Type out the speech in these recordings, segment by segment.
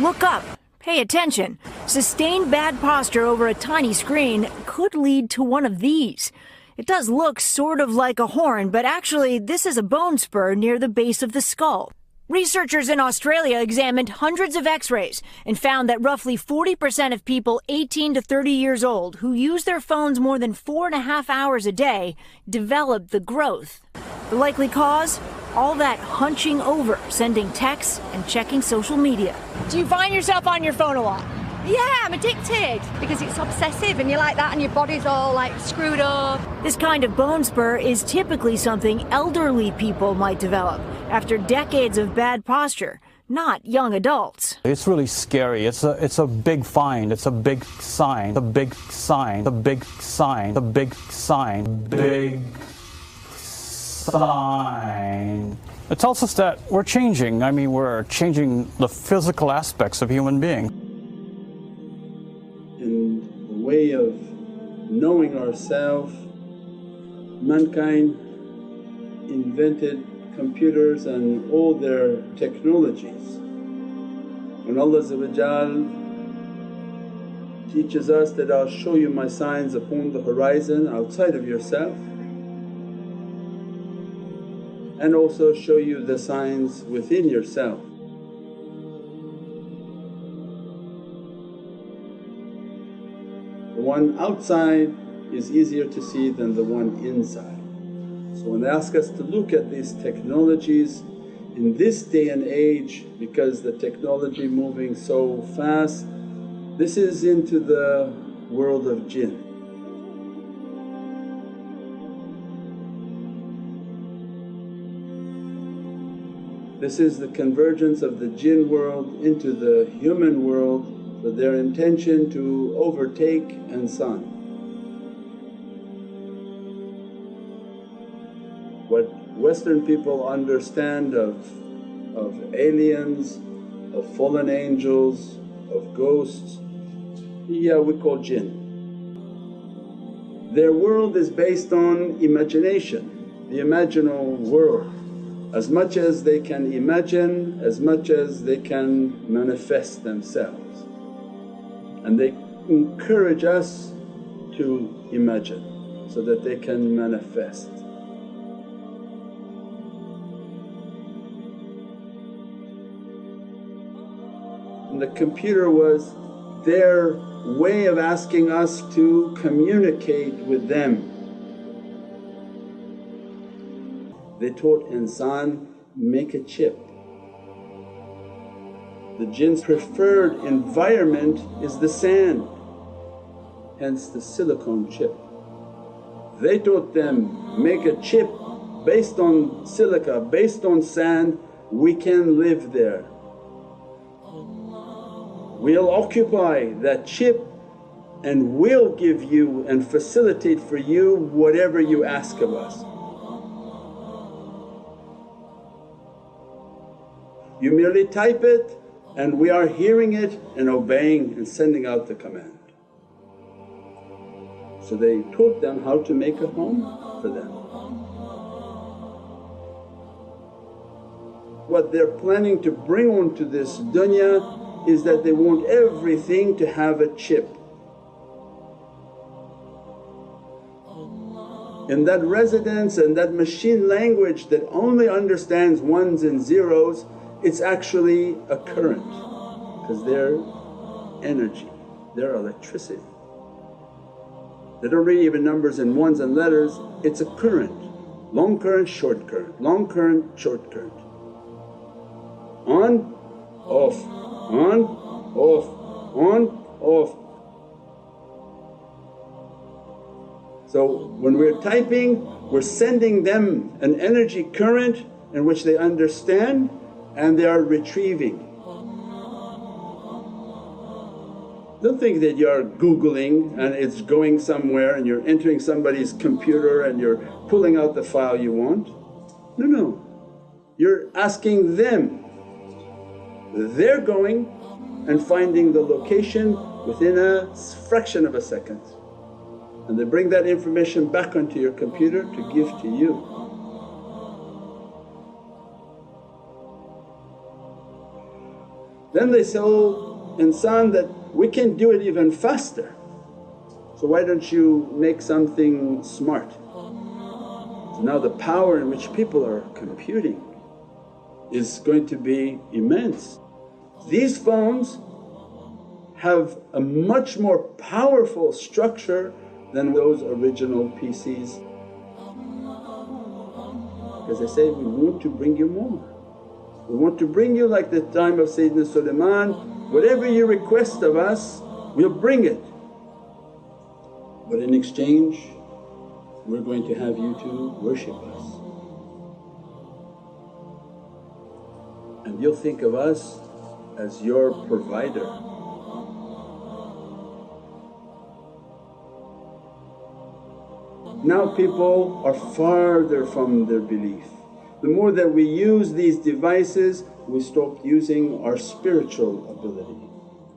Look up. Pay attention. Sustained bad posture over a tiny screen could lead to one of these. It does look sort of like a horn, but actually this is a bone spur near the base of the skull. Researchers in Australia examined hundreds of x-rays and found that roughly 40% of people 18 to 30 years old who use their phones more than 4.5 hours a day developed the growth. The likely cause? All that hunching over, sending texts and checking social media. Do you find yourself on your phone a lot? Yeah, I'm addicted because it's obsessive and you're like that and your body's all like screwed up. This kind of bone spur is typically something elderly people might develop after decades of bad posture, not young adults. It's really scary. It's a big find. It's a big sign. A big sign. A big sign. A big sign. Big sign. It tells us that we're changing. I mean, we're changing the physical aspects of human being. In the way of knowing ourselves, mankind invented computers and all their technologies. When Allah teaches us that, I'll show you my signs upon the horizon outside of yourself, and also show you the signs within yourself. The one outside is easier to see than the one inside. So when they ask us to look at these technologies in this day and age, because the technology moving so fast, this is into the world of Jinn. This is the convergence of the Jinn world into the human world for their intention to overtake insan. What Western people understand of aliens, of fallen angels, of ghosts, yeah, we call Jinn. Their world is based on imagination, the imaginal world. As much as they can imagine, as much as they can manifest themselves. And they encourage us to imagine so that they can manifest. And the computer was their way of asking us to communicate with them. They taught insan, make a chip. The Jinn's preferred environment is the sand, hence the silicone chip. They taught them, make a chip based on silica, based on sand, we can live there. We'll occupy that chip and we'll give you and facilitate for you whatever you ask of us. You merely type it and we are hearing it and obeying and sending out the command. So they taught them how to make a home for them. What they're planning to bring onto this dunya is that they want everything to have a chip. In that residence and that machine language that only understands ones and zeros, it's actually a current because they're energy, they're electricity. They don't read even numbers and ones and letters, it's a current, long current, short current, long current, short current. On, off, on, off, on, off. So when we're typing, we're sending them an energy current in which they understand and they are retrieving. Don't think that you're Googling and it's going somewhere and you're entering somebody's computer and you're pulling out the file you want. No, no, you're asking them. They're going and finding the location within a fraction of a second, and they bring that information back onto your computer to give to you. Then they say, oh insan, that we can do it even faster, so why don't you make something smart? So now the power in which people are computing is going to be immense. These phones have a much more powerful structure than those original PCs, because they say, we want to bring you more. We want to bring you like the time of Sayyidina Soleman, whatever you request of us we'll bring it, but in exchange we're going to have you to worship us. And you'll think of us as your provider. Now people are farther from their belief. The more that we use these devices, we stop using our spiritual ability.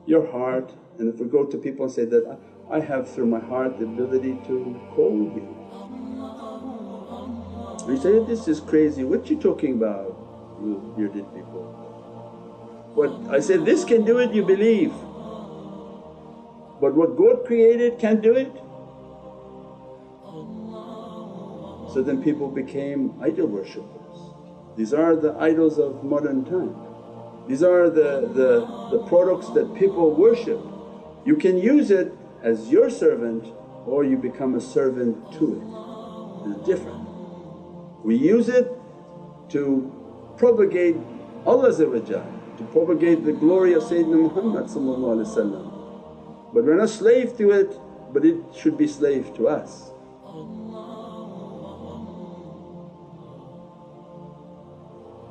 Your heart, and if we go to people and say that, I have through my heart the ability to call you. We say, this is crazy, what you talking about, you bearded people? What I said, this can do it, you believe, but what God created can't do it. So then people became idol worshippers. These are the idols of modern time. These are the products that people worship. You can use it as your servant or you become a servant to it. It's different. We use it to propagate Allah, to propagate the glory of Sayyidina Muhammad, but we're not slave to it, but it should be slave to us.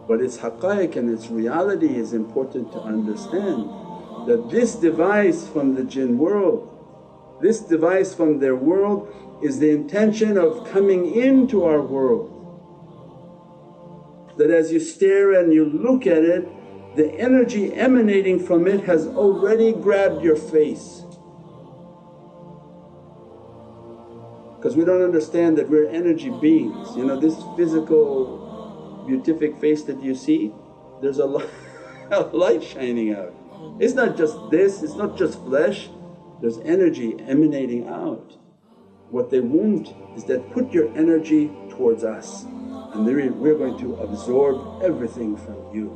But its haqqaiq and its reality is important to understand, that this device from the jinn world, this device from their world is the intention of coming into our world. That as you stare and you look at it, the energy emanating from it has already grabbed your face. Because we don't understand that we're energy beings. You know, this physical beatific face that you see, there's a light shining out. It's not just this, it's not just flesh, there's energy emanating out. What they want is that put your energy towards us and we're going to absorb everything from you.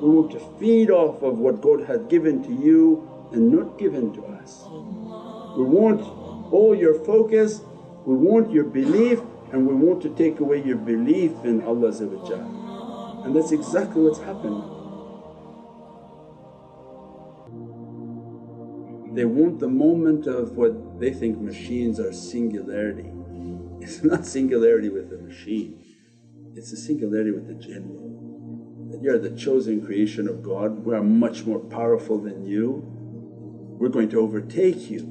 We want to feed off of what God had given to you and not given to us. We want all your focus, we want your belief, and we want to take away your belief in Allah, and that's exactly what's happened. They want the moment of what they think machines are singularity. It's not singularity with the machine, it's a singularity with the jinn world. That you are the chosen creation of God, we are much more powerful than you, we're going to overtake you.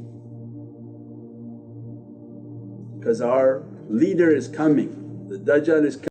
Because our leader is coming, the Dajjal is coming.